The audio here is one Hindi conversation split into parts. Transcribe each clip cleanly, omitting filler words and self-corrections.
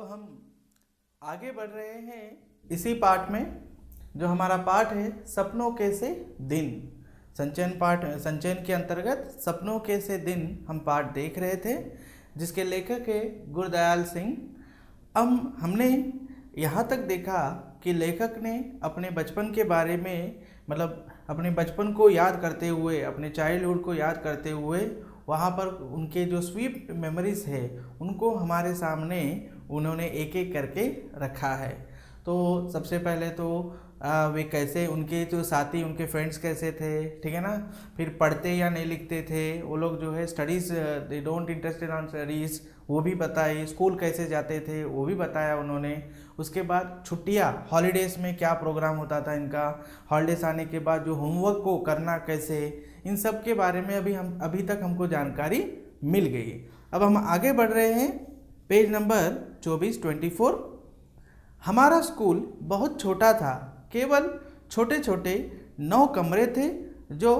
अब हम आगे बढ़ रहे हैं इसी पाठ में, जो हमारा पाठ है सपनों के से दिन। संचयन के अंतर्गत सपनों के से दिन हम पाठ देख रहे थे, जिसके लेखक है गुरदयाल सिंह। अब हमने यहाँ तक देखा कि लेखक ने अपने बचपन के बारे में, मतलब अपने बचपन को याद करते हुए, अपने चाइल्डहुड को याद करते हुए, वहाँ पर उनके जो स्वीट मेमोरीज है उनको हमारे सामने उन्होंने एक एक करके रखा है। तो सबसे पहले तो वे कैसे, उनके जो साथी, उनके फ्रेंड्स कैसे थे, ठीक है ना। फिर पढ़ते या नहीं लिखते थे वो लोग, जो है studies they don't interested on studies, वो भी बताई। स्कूल कैसे जाते थे वो भी बताया उन्होंने। उसके बाद छुट्टियाँ, हॉलीडेज़ में क्या प्रोग्राम होता था इनका, हॉलीडेज़ आने के बाद जो होमवर्क को करना कैसे, इन सब के बारे में अभी तक हमको जानकारी मिल गई। अब हम आगे बढ़ रहे हैं, पेज नंबर 24। हमारा स्कूल बहुत छोटा था, केवल छोटे छोटे 9 कमरे थे जो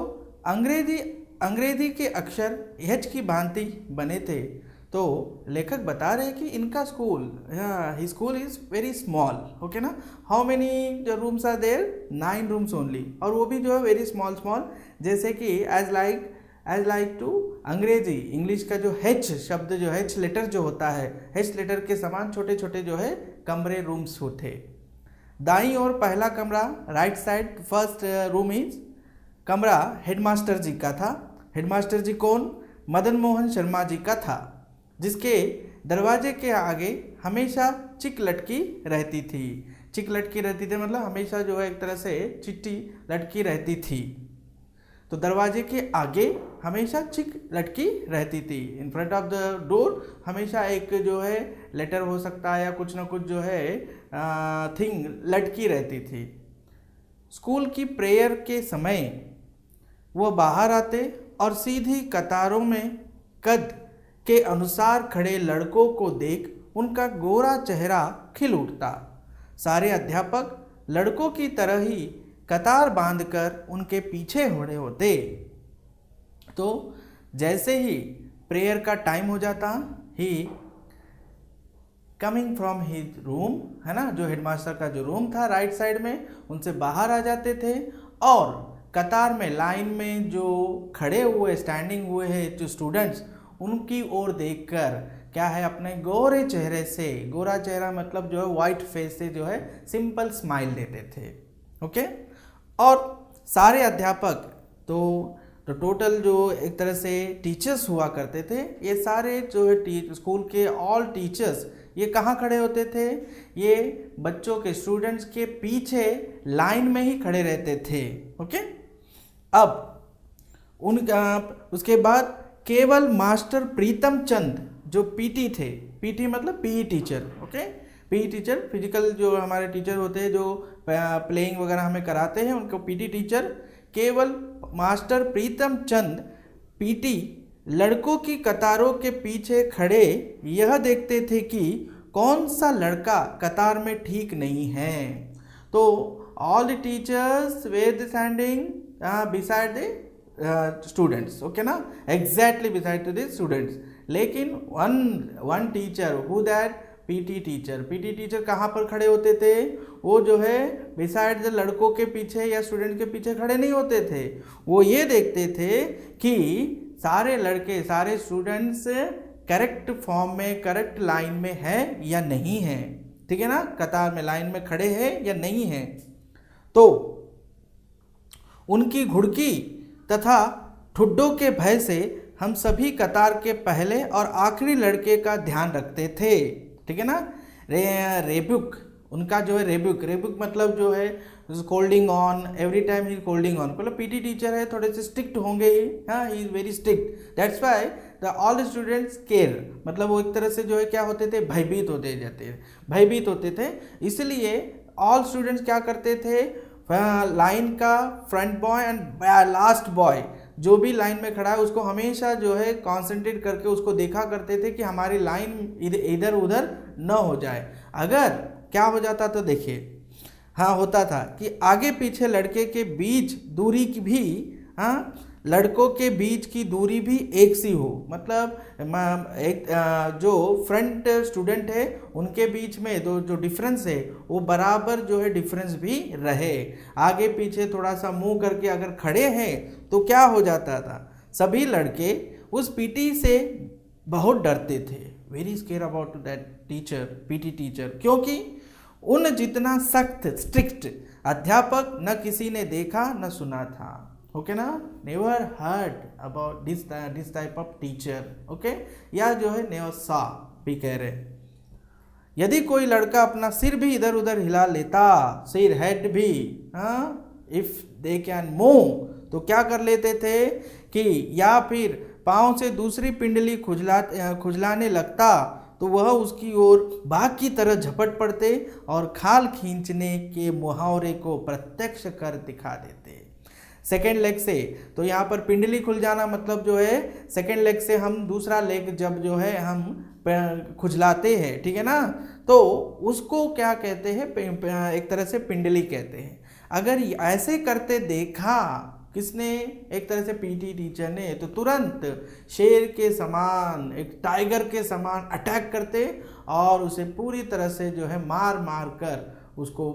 अंग्रेजी के अक्षर एच की भांति बने थे। तो लेखक बता रहे कि इनका school, his school is very small, okay ना। हाउ मेनी जो rooms are there, 9 rooms only, और वो भी जो है वेरी स्मॉल, जैसे कि as like to Angrezi, English का जो एच शब्द, जो एच लेटर जो होता है, एच लेटर के समान छोटे छोटे जो है कमरे, रूम्स होते। दाईं ओर पहला कमरा, right side first room is, कमरा हेडमास्टर जी का था। हेडमास्टर जी कौन? मदन मोहन शर्मा जी का था, जिसके दरवाजे के आगे हमेशा चिक लटकी रहती थी। चिक लटकी रहती थी मतलब हमेशा जो है एक तरह से चिट्ठी लटकी रहती थी। तो दरवाजे के आगे हमेशा चिक लटकी रहती थी। In front of the door हमेशा एक जो है लेटर हो सकता है या कुछ ना कुछ जो है थिंग लटकी रहती थी। स्कूल की प्रेयर के समय वो बाहर आते और सीधी कतारों में कद के अनुसार खड़े लड़कों को देख उनका गोरा चेहरा खिल उठता। सारे अध्यापक लड़कों की तरह ही कतार बांधकर उनके पीछे खड़े होते। तो जैसे ही प्रेयर का टाइम हो जाता, ही कमिंग फ्रॉम हिज रूम, है ना, जो हेडमास्टर का जो रूम था राइट साइड में, उनसे बाहर आ जाते थे और कतार में, लाइन में जो खड़े हुए, स्टैंडिंग हुए हैं जो स्टूडेंट्स, उनकी ओर देखकर क्या है, अपने गोरे चेहरे से, गोरा चेहरा मतलब जो है वाइट फेस से जो है सिंपल स्माइल देते थे, ओके। और सारे अध्यापक, तो टोटल जो एक तरह से टीचर्स हुआ करते थे, ये सारे जो है स्कूल के ऑल टीचर्स, ये कहाँ खड़े होते थे? ये बच्चों के, स्टूडेंट्स के पीछे लाइन में ही खड़े रहते थे, ओके। अब उसके बाद केवल मास्टर प्रीतम चंद जो पीटी थे, पीटी मतलब PE teacher, okay, PE teacher, physical जो हमारे टीचर होते हैं जो प्लेइंग वगैरह हमें कराते हैं, उनको पीटी टीचर, केवल मास्टर प्रीतम चंद पीटी लड़कों की कतारों के पीछे खड़े यह देखते थे कि कौन सा लड़का कतार में ठीक नहीं है। तो all the teachers were standing beside the students, okay ना, एग्जैक्टली बिसाइड द स्टूडेंट्स। लेकिन one teacher, who that? PT teacher कहाँ पर खड़े होते थे? वो जो है बिसाइड द लड़कों के पीछे या स्टूडेंट के पीछे खड़े नहीं होते थे। वो ये देखते थे कि सारे लड़के, सारे स्टूडेंट्स करेक्ट फॉर्म में, करेक्ट लाइन में है या नहीं है, ठीक है ना, कतार में लाइन में खड़े हैं या नहीं है। तो उनकी घुड़की तथा ठुड्डों के भय से हम सभी कतार के पहले और आखिरी लड़के का ध्यान रखते थे, ठीक है ना। रेबुक, उनका जो है रेबुक मतलब जो है scolding on, every time he scolding on, मतलब पीटी टीचर है, थोड़े से स्ट्रिक्ट होंगे ही, हाँ, he is very strict, that's why the all students care, मतलब वो एक तरह से जो है क्या होते थे, भयभीत होते थे। इसलिए ऑल स्टूडेंट्स क्या करते थे, लाइन का front boy and last boy जो भी लाइन में खड़ा है उसको हमेशा जो है कॉन्सेंट्रेट करके उसको देखा करते थे कि हमारी लाइन इधर उधर न हो जाए। अगर क्या हो जाता तो देखिए, हाँ, होता था कि आगे पीछे लड़के के बीच दूरी की भी, हाँ, लड़कों के बीच की दूरी भी एक सी हो, मतलब एक जो फ्रंट स्टूडेंट है उनके बीच में जो डिफरेंस है वो बराबर जो है डिफरेंस भी रहे। आगे पीछे थोड़ा सा मुंह करके अगर खड़े हैं तो क्या हो जाता था, सभी लड़के उस पीटी से बहुत डरते थे, very scare about that teacher, PT teacher, क्योंकि उन जितना सख्त स्ट्रिक्ट अध्यापक न किसी ने देखा न सुना था। ओके ना, never heard about this type of teacher. Okay, या जो है नेवर सा भी कह रहे। यदि कोई लड़का अपना सिर भी इधर उधर हिला लेता, सिर हेड भी, इफ दे कैन मूव, तो क्या कर लेते थे कि या फिर पाँव से दूसरी पिंडली खुजलाने लगता तो वह उसकी ओर बाघ की तरह झपट पड़ते और खाल खींचने के मुहावरे को प्रत्यक्ष कर दिखा देते। सेकेंड लेग से, तो यहाँ पर पिंडली खुल जाना मतलब जो है सेकेंड लेग से हम दूसरा लेग जब जो है हम खुजलाते हैं, ठीक है ना, तो उसको क्या कहते हैं, एक तरह से पिंडली कहते हैं। अगर ऐसे करते देखा किसने, एक तरह से पीटी टीचर ने, तो तुरंत शेर के समान, एक टाइगर के समान अटैक करते और उसे पूरी तरह से जो है मार मार कर उसको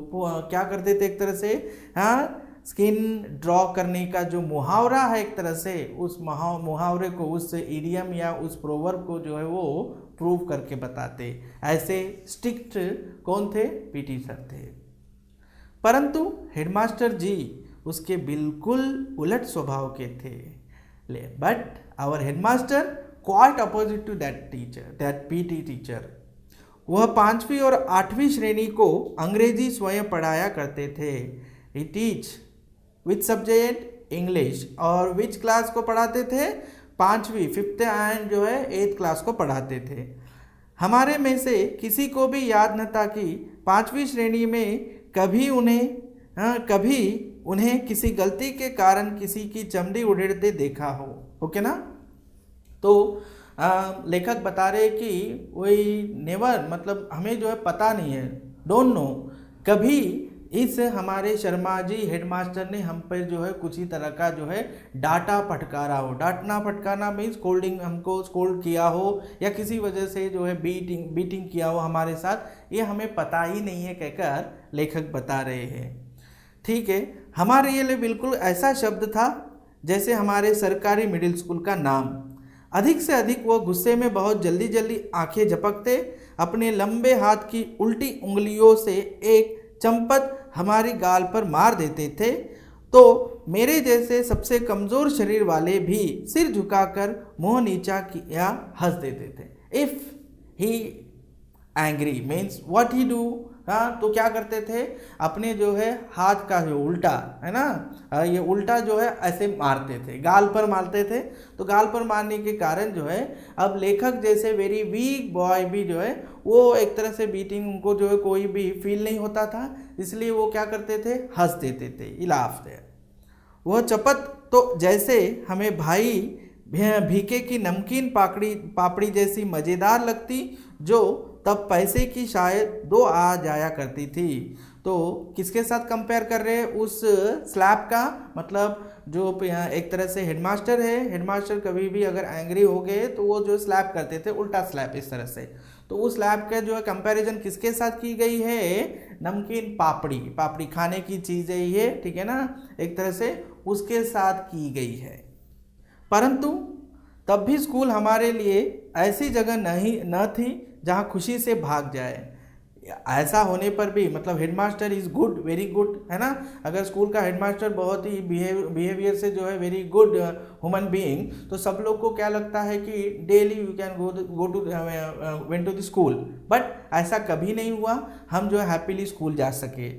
क्या करते थे, एक तरह से स्किन ड्रॉ करने का जो मुहावरा है एक तरह से, उस मुहावरे को, उस इडियम या उस प्रोवर्ब को जो है वो प्रूव करके बताते। ऐसे स्ट्रिक्ट कौन थे, पीटी सर थे। परंतु हेडमास्टर जी उसके बिल्कुल उलट स्वभाव के थे। But our headmaster quite opposite to that teacher, that PT teacher. वह 5वीं और 8वीं श्रेणी को अंग्रेजी स्वयं पढ़ाया करते थे। ही टीच विच सब्जेक्ट, इंग्लिश, और विच क्लास को पढ़ाते थे, 5वीं, 5th एंड जो है 8th क्लास को पढ़ाते थे। हमारे में से किसी को भी याद न था कि 5वीं श्रेणी में कभी उन्हें किसी गलती के कारण किसी की चमड़ी उड़ेड़ते देखा हो। ओके ना, तो लेखक बता रहे कि वही नेवर, मतलब हमें जो है पता नहीं है, डोंट नो, कभी इस हमारे शर्मा जी हेडमास्टर ने हम पर जो है कुछ ही तरह का जो है डांटा फटकारा हो। डांटना फटकारना मीन्स स्कोल्डिंग, हमको स्कोल्ड किया हो या किसी वजह से जो है बीटिंग किया हो हमारे साथ, ये हमें पता ही नहीं है कहकर लेखक बता रहे हैं। ठीक है, हमारे लिए बिल्कुल ऐसा शब्द था जैसे हमारे सरकारी मिडिल स्कूल का नाम। अधिक से अधिक वो गुस्से में बहुत जल्दी जल्दी आंखें झपकते, अपने लंबे हाथ की उल्टी उंगलियों से एक चंपत हमारी गाल पर मार देते थे, तो मेरे जैसे सबसे कमज़ोर शरीर वाले भी सिर झुकाकर मुंह नीचा किया हंस देते थे। If he angry means what he do, तो क्या करते थे, अपने जो है हाथ का जो उल्टा है ना, ये उल्टा जो है ऐसे मारते थे, गाल पर मारते थे। तो गाल पर मारने के कारण जो है अब लेखक जैसे वेरी वीक बॉय भी जो है वो एक तरह से बीटिंग उनको जो है कोई भी फील नहीं होता था, इसलिए वो क्या करते थे, हंस देते थे, इलाफ थे। वह चपत तो जैसे हमें भाई भीके की नमकीन पापड़ी जैसी मज़ेदार लगती, जो तब पैसे की शायद 2 आ जाया करती थी। तो किसके साथ कंपेयर कर रहे हैं, उस स्लैप का, मतलब जो एक तरह से हेडमास्टर है, हेडमास्टर कभी भी अगर एंग्री हो गए तो वो जो स्लैप करते थे, उल्टा स्लैप इस तरह से, तो उस स्लैप का जो है कंपैरिजन किसके साथ की गई है, नमकीन पापड़ी खाने की चीज़ है ये, ठीक है ना, एक तरह से उसके साथ की गई है। परंतु तब भी स्कूल हमारे लिए ऐसी जगह न थी जहाँ खुशी से भाग जाए। ऐसा होने पर भी, मतलब headmaster is good, very good, है ना, अगर स्कूल का हेडमास्टर बहुत ही बिहेवियर से जो है वेरी गुड ह्यूमन बीइंग, तो सब लोग को क्या लगता है कि daily you can go to went to the school, but ऐसा कभी नहीं हुआ, हम जो है हैप्पीली स्कूल जा सके।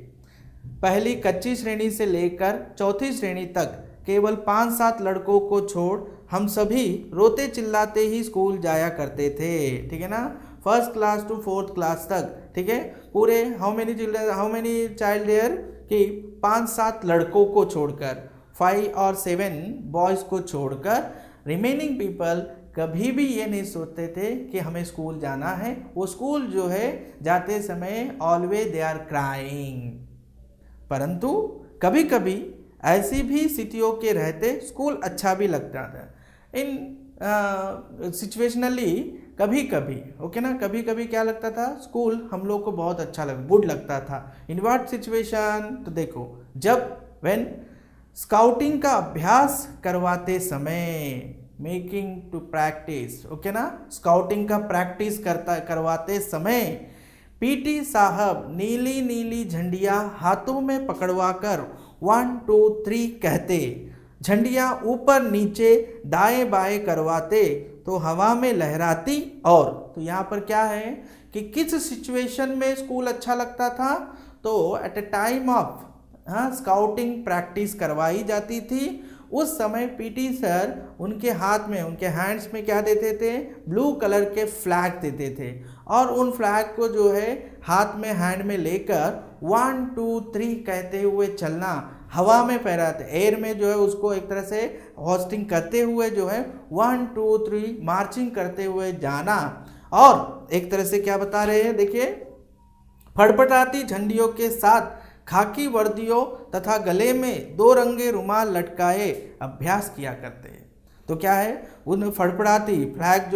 पहली कच्ची श्रेणी से लेकर 4थी श्रेणी तक केवल 5-7 लड़कों को छोड़ हम सभी रोते चिल्लाते ही स्कूल जाया करते थे, ठीक है ना, 1st class to 4th class तक, ठीक है, पूरे हाउ मेनी चाइल्ड देयर कि 5-7 लड़कों को छोड़कर, 5 और 7 बॉयज़ को छोड़कर, रिमेनिंग पीपल कभी भी ये नहीं सोचते थे कि हमें स्कूल जाना है। वो स्कूल जो है जाते समय ऑलवेज दे आर क्राइंग। परंतु कभी कभी ऐसी भी स्थितियों के रहते स्कूल अच्छा भी लगता था। इन सिचुएशनली कभी कभी, ओके ना, कभी कभी क्या लगता था, स्कूल हम लोग को बहुत अच्छा गुड लगता था। इन व्हाट सिचुएशन, तो देखो, जब व्हेन स्काउटिंग का अभ्यास करवाते समय, मेकिंग टू प्रैक्टिस, ओके ना, स्काउटिंग का प्रैक्टिस करवाते समय पीटी साहब नीली नीली झंडियां हाथों में पकड़वाकर 1 2 3 कहते, झंडियां ऊपर नीचे दाएं बाएं करवाते तो हवा में लहराती। और तो यहाँ पर क्या है कि किस सिचुएशन में स्कूल अच्छा लगता था, तो at a time of scouting practice करवाई जाती थी, उस समय पीटी सर उनके हाथ में, उनके हैंड्स में क्या देते थे, ब्लू कलर के फ्लैग देते थे, और उन फ्लैग को जो है हाथ में हैंड में लेकर 1 2 3 कहते हुए चलना, हवा में फहराते, एयर में जो है उसको एक तरह से होस्टिंग करते हुए जो है 1 2 3 मार्चिंग करते हुए जाना। और एक तरह से क्या बता रहे हैं, देखिए, फड़फड़ाती झंडियों के साथ खाकी वर्दियों तथा गले में 2 रंगे रुमाल लटकाए अभ्यास किया करते हैं। तो क्या है, उन फड़फड़ाती फ्लैग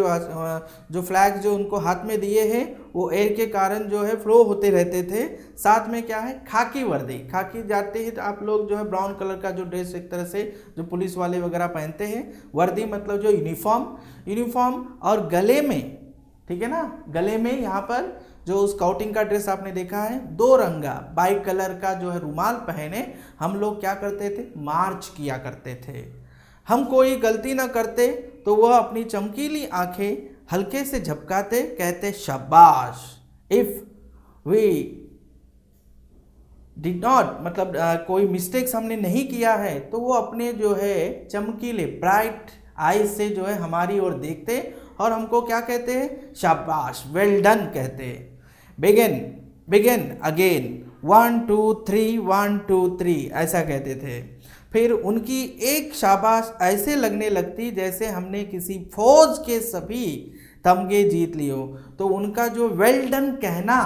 जो फ्लैग जो उनको हाथ में दिए हैं वो एयर के कारण जो है फ्लो होते रहते थे। साथ में क्या है, खाकी वर्दी, खाकी जाते ही तो आप लोग जो है ब्राउन कलर का जो ड्रेस एक तरह से जो पुलिस वाले वगैरह पहनते हैं, वर्दी मतलब जो यूनिफॉर्म, और गले में, ठीक है ना, गले में यहाँ पर जो स्काउटिंग का ड्रेस आपने देखा है 2 रंगा बाइक कलर का जो है रुमाल पहने हम लोग क्या करते थे, मार्च किया करते थे। हम कोई गलती ना करते तो वह अपनी चमकीली आंखें हल्के से झपकाते, कहते शाबाश। इफ वी डिड नॉट, मतलब कोई मिस्टेक्स हमने नहीं किया है तो वो अपने जो है चमकीले ब्राइट आईज से जो है हमारी ओर देखते और हमको क्या कहते हैं, शाबाश, वेल डन कहते हैं। बिगिन अगेन, 1 2 3 1 2 3 ऐसा कहते थे। फिर उनकी एक शाबाश ऐसे लगने लगती जैसे हमने किसी फौज के सभी तमगे जीत लिए हो। तो उनका जो वेल डन कहना,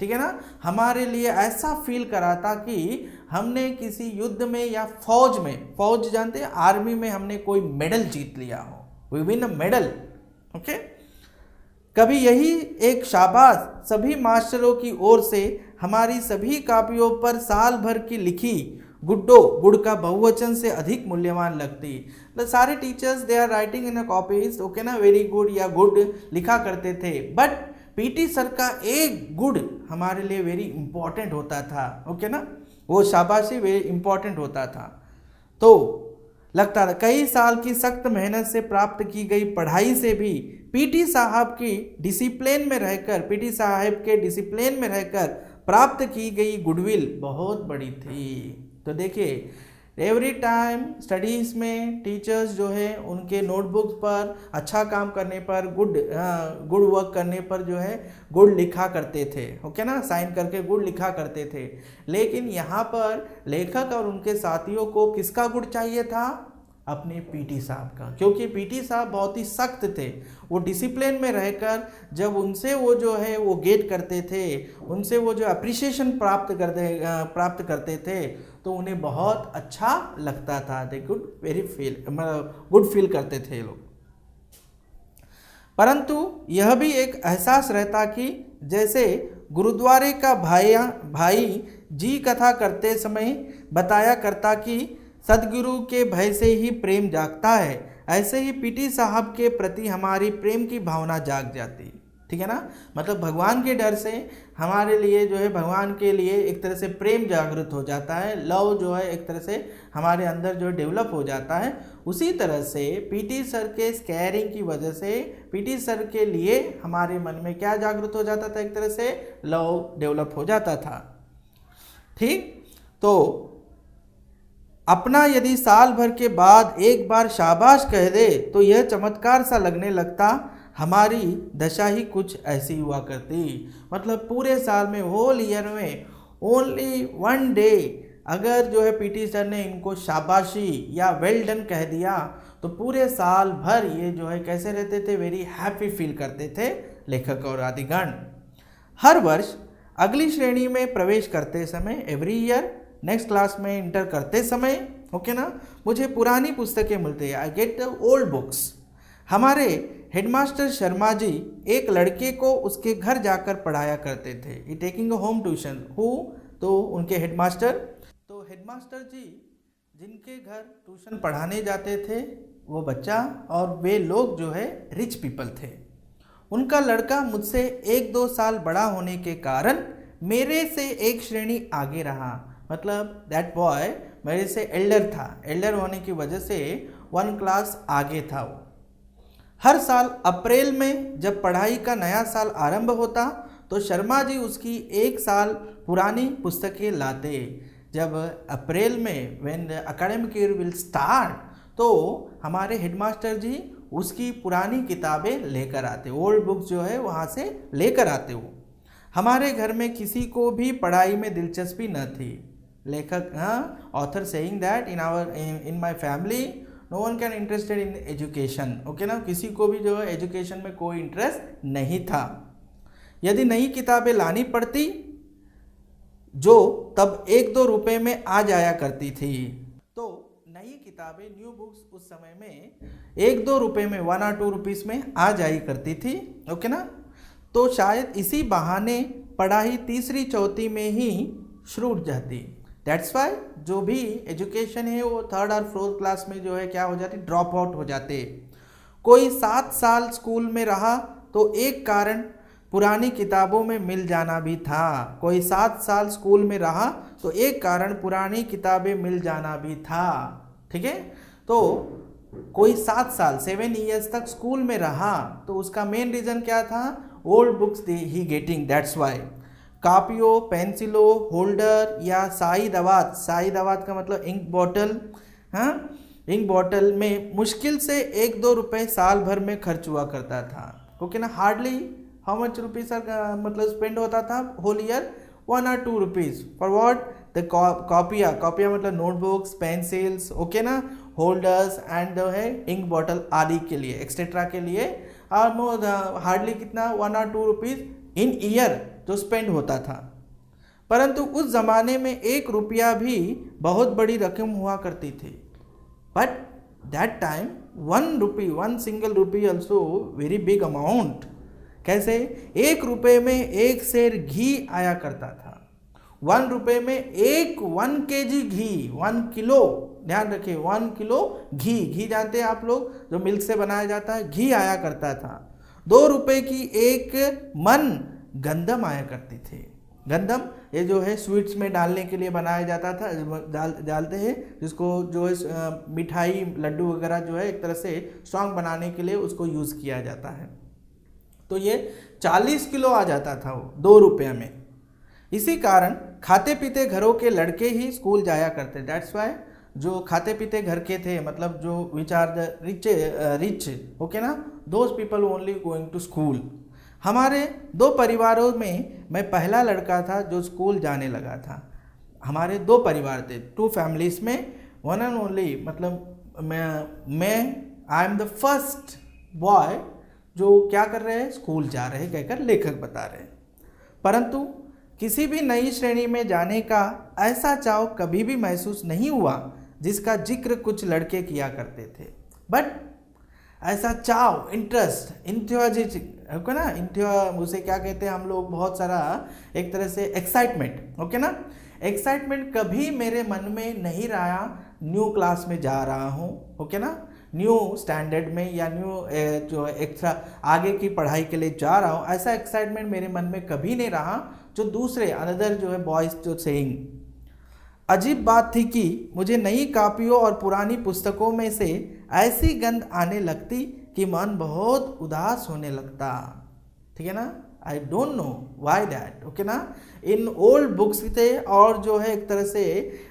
ठीक है ना, हमारे लिए ऐसा फील कराता कि हमने किसी युद्ध में या फौज जानते हैं, आर्मी में हमने कोई मेडल जीत लिया हो, we win a medal, okay. कभी यही एक शाबाश सभी मास्टरों की ओर से हमारी सभी कापियों पर साल भर की लिखी गुड का बहुवचन से अधिक मूल्यवान लगती। तो सारे teachers they are writing in a copies, okay ना, वेरी गुड या गुड लिखा करते थे, बट पीटी सर का एक गुड हमारे लिए वेरी इंपॉर्टेंट होता था, ओके ना, वो शाबाशी वेरी इंपॉर्टेंट होता था। तो लगता था कई साल की सख्त मेहनत से प्राप्त की गई पढ़ाई से भी पीटी साहब के डिसिप्लिन में रहकर प्राप्त की गई गुडविल बहुत बड़ी थी। तो देखिए, एवरी टाइम स्टडीज़ में टीचर्स जो है उनके नोटबुक्स पर अच्छा काम करने पर, गुड वर्क करने पर जो है गुड लिखा करते थे, ओके ना, साइन करके गुड लिखा करते थे। लेकिन यहाँ पर लेखक और उनके साथियों को किसका गुड चाहिए था, अपने पीटी साहब का, क्योंकि पीटी साहब बहुत ही सख्त थे। वो डिसिप्लिन में रहकर जब उनसे वो जो है वो गेट करते थे, उनसे वो जो अप्रिसिएशन प्राप्त करते थे तो उन्हें बहुत अच्छा लगता था, दे गुड फील करते थे लोग। परंतु यह भी एक एहसास रहता कि जैसे गुरुद्वारे का भाई जी कथा करते समय बताया करता कि सदगुरु के भय से ही प्रेम जागता है, ऐसे ही पीटी साहब के प्रति हमारी प्रेम की भावना जाग जाती, ठीक है ना। मतलब भगवान के डर से हमारे लिए जो है भगवान के लिए एक तरह से प्रेम जागृत हो जाता है, लव जो है एक तरह से हमारे अंदर जो डेवलप हो जाता है। उसी तरह से पीटी सर के केयरिंग की वजह से पीटी सर के लिए हमारे मन में क्या जागृत हो जाता था, एक तरह से लव डेवलप हो जाता था, ठीक। तो अपना यदि साल भर के बाद एक बार शाबाश कह दे तो यह चमत्कार सा लगने लगता, हमारी दशा ही कुछ ऐसी हुआ करती। मतलब पूरे साल में, होल ईयर में ओनली 1 डे अगर जो है पीटी सर ने इनको शाबाशी या वेल डन कह दिया तो पूरे साल भर ये जो है कैसे रहते थे, वेरी हैप्पी फील करते थे लेखक और आदिगण। हर वर्ष अगली श्रेणी में प्रवेश करते समय, एवरी ईयर नेक्स्ट क्लास में इंटर करते समय, ओके ना, मुझे पुरानी पुस्तकें मिलती है, I get the old books. हमारे हेडमास्टर शर्मा जी एक लड़के को उसके घर जाकर पढ़ाया करते थे, he taking a home tuition. हु? तो उनके हेडमास्टर। तो हेडमास्टर जी जिनके घर ट्यूशन पढ़ाने जाते थे वो बच्चा और वे लोग जो है रिच पीपल थे। उनका लड़का मुझसे 1-2 साल बड़ा होने के कारण मेरे से एक श्रेणी आगे रहा, मतलब दैट बॉय मेरे से एल्डर था, एल्डर होने की वजह से 1 क्लास आगे था वो। हर साल अप्रैल में जब पढ़ाई का नया साल आरंभ होता तो शर्मा जी उसकी 1 साल पुरानी पुस्तकें लाते। जब अप्रैल में when the academic year will start तो हमारे हेडमास्टर जी उसकी पुरानी किताबें लेकर आते, ओल्ड बुक्स जो है वहाँ से लेकर आते वो। हमारे घर में किसी को भी पढ़ाई में दिलचस्पी न थी। लेखक author saying that in my family no one can interested in education, okay ना, किसी को भी जो है एजुकेशन में कोई इंटरेस्ट नहीं था। यदि नई किताबें लानी पड़ती जो तब 1-2 रुपए में आ जाया करती थी, तो नई किताबें न्यू बुक्स उस समय में 1-2 रुपए में 1 or 2 रुपीस में आ जाई करती थी, ओके ना। तो शायद इसी बहाने पढ़ाई तीसरी चौथी में ही छूट जाती। दैट्स वाई जो भी एजुकेशन है वो 3rd और 4th क्लास में जो है क्या हो जाती, ड्रॉप आउट हो जाते। कोई 7 साल स्कूल में रहा तो एक कारण पुरानी किताबों में मिल जाना भी था। कोई 7 साल स्कूल में रहा तो एक कारण पुरानी किताबें मिल जाना भी था, ठीक है। तो कोई 7 साल 7 years तक स्कूल में रहा तो उसका मेन रीज़न क्या था, old books he getting, that's why. कापियों, पेंसिलों, होल्डर या साई दवात का मतलब इंक बॉटल, हाँ, इंक बॉटल में मुश्किल से 1-2 रुपए साल भर में खर्च हुआ करता था, ओके ना। हार्डली हाउ मच रुपीज मतलब स्पेंड होता था whole year, 1 or 2 rupees for what, the कॉपिया मतलब नोटबुक्स, पेंसिल्स, ओके ना, होल्डर्स एंड जो है इंक बॉटल आदि के लिए, एक्सेट्रा के लिए। और हार्डली कितना 1 or 2 रुपीज इन ईयर जो स्पेंड होता था। परंतु उस जमाने में 1 रुपया भी बहुत बड़ी रकम हुआ करती थी। But that time 1 single rupee also very big amount. कैसे? 1 रुपये में 1 सेर घी आया करता था। 1 रुपये में 1 kg घी, 1 किलो, ध्यान रखिए 1 किलो घी जानते हैं आप लोग, जो मिल्क से बनाया जाता है, घी आया करता था। 2 रुपये की 1 मन गंदम आया करती थी। गंदम ये जो है स्वीट्स में डालने के लिए बनाया जाता था, डालते हैं जिसको जो है मिठाई लड्डू वगैरह जो है एक तरह से स्ट्रॉन्ग बनाने के लिए उसको यूज़ किया जाता है। तो ये 40 किलो आ जाता था वो 2 रुपये में। इसी कारण खाते पीते घरों के लड़के ही स्कूल जाया करते। दैट्स वाई जो खाते पीते घर के थे, मतलब जो which are the rich, okay ना, those people only going to school. हमारे 2 परिवारों में मैं पहला लड़का था जो स्कूल जाने लगा था। हमारे 2 परिवार थे, 2 फैमिलीज में, वन एंड ओनली, मतलब मैं I am the first boy जो क्या कर रहे हैं, स्कूल जा रहे हैं, कहकर लेखक बता रहे हैं। परंतु किसी भी नई श्रेणी में जाने का ऐसा चाव कभी भी महसूस नहीं हुआ जिसका जिक्र कुछ लड़के किया करते थे। बट ऐसा चाव, इंटरेस्ट, ओके ना, उसे क्या कहते हैं हम लोग, बहुत सारा एक तरह से एक्साइटमेंट, ओके ना, एक्साइटमेंट कभी मेरे मन में नहीं रहा न्यू क्लास में जा रहा हूँ, ओके ना, न्यू स्टैंडर्ड में या न्यू जो एक्स्ट्रा आगे की पढ़ाई के लिए जा रहा हूँ, ऐसा एक्साइटमेंट मेरे मन में कभी नहीं रहा जो दूसरे अनदर जो है बॉयज़ जो सेइंग। अजीब बात थी कि मुझे नई कॉपियों और पुरानी पुस्तकों में से ऐसी गंध आने लगती कि मन बहुत उदास होने लगता, ठीक है ना। I don't know why that, okay ना। इन ओल्ड बुक्स थे और जो है एक तरह से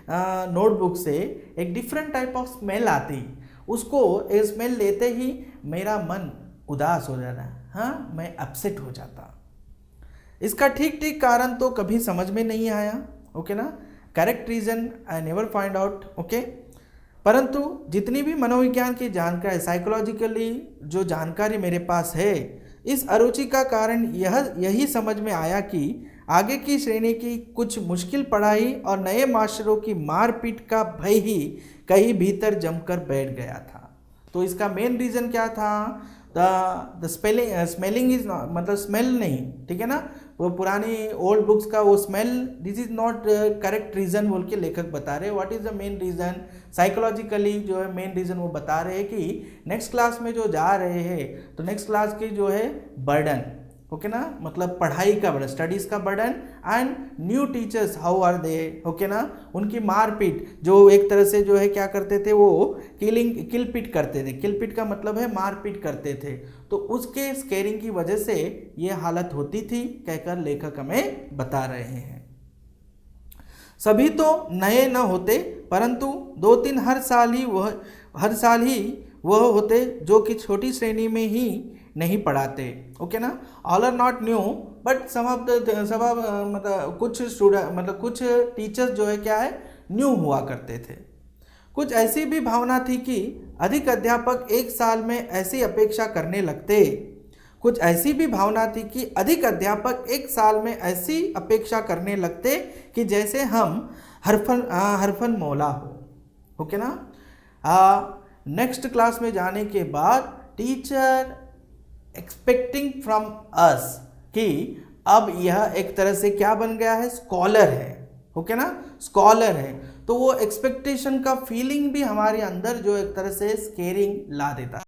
नोटबुक से एक डिफरेंट टाइप ऑफ स्मेल आती, उसको एक स्मेल लेते ही मेरा मन उदास हो जाता, हाँ, मैं अपसेट हो जाता। इसका ठीक कारण तो कभी समझ में नहीं आया, ओके ना, correct reason I never find out, okay. परंतु जितनी भी मनोविज्ञान की जानकारी, साइकोलॉजिकली जो जानकारी मेरे पास है, इस अरुचि का कारण यही समझ में आया कि आगे की श्रेणी की कुछ मुश्किल पढ़ाई और नए मास्टरों की मारपीट का भय ही कहीं भीतर जमकर बैठ गया था। तो इसका मेन रीज़न क्या था? द स्मेलिंग इज मतलब स्मेल नहीं, ठीक है ना, वो पुरानी ओल्ड बुक्स का वो smell, this is not correct reason बोल के लेखक बता रहे हैं। What is the main reason? Psychologically जो है मेन रीज़न वो बता रहे हैं कि नेक्स्ट क्लास में जो जा रहे हैं तो नेक्स्ट क्लास की जो है बर्डन, ओके ना, मतलब पढ़ाई का बर्डन, स्टडीज़ का burden, and new teachers how are they, okay ना, उनकी मारपीट जो एक तरह से जो है क्या करते थे, वो किलपिट करते थे। किलपिट का मतलब है मारपीट करते थे, तो उसके स्केरिंग की वजह से ये हालत होती थी, कहकर लेखक हमें बता रहे हैं। सभी तो नए न होते, परंतु 2-3 हर साल ही वह होते जो कि छोटी श्रेणी में ही नहीं पढ़ाते, ओके ना। All are not new, but मतलब कुछ स्टूडेंट, मतलब कुछ टीचर्स जो है क्या है, न्यू हुआ करते थे। कुछ ऐसी भी भावना थी कि अधिक अध्यापक एक साल में ऐसी अपेक्षा करने लगते कि जैसे हम हरफन मौला हो, ओके ना। नेक्स्ट क्लास में जाने के बाद टीचर एक्सपेक्टिंग फ्रॉम अस कि अब यह एक तरह से क्या बन गया है, स्कॉलर है, ओके ना, स्कॉलर है। तो वो एक्सपेक्टेशन का फीलिंग भी हमारे अंदर जो एक तरह से स्केरिंग ला देता है।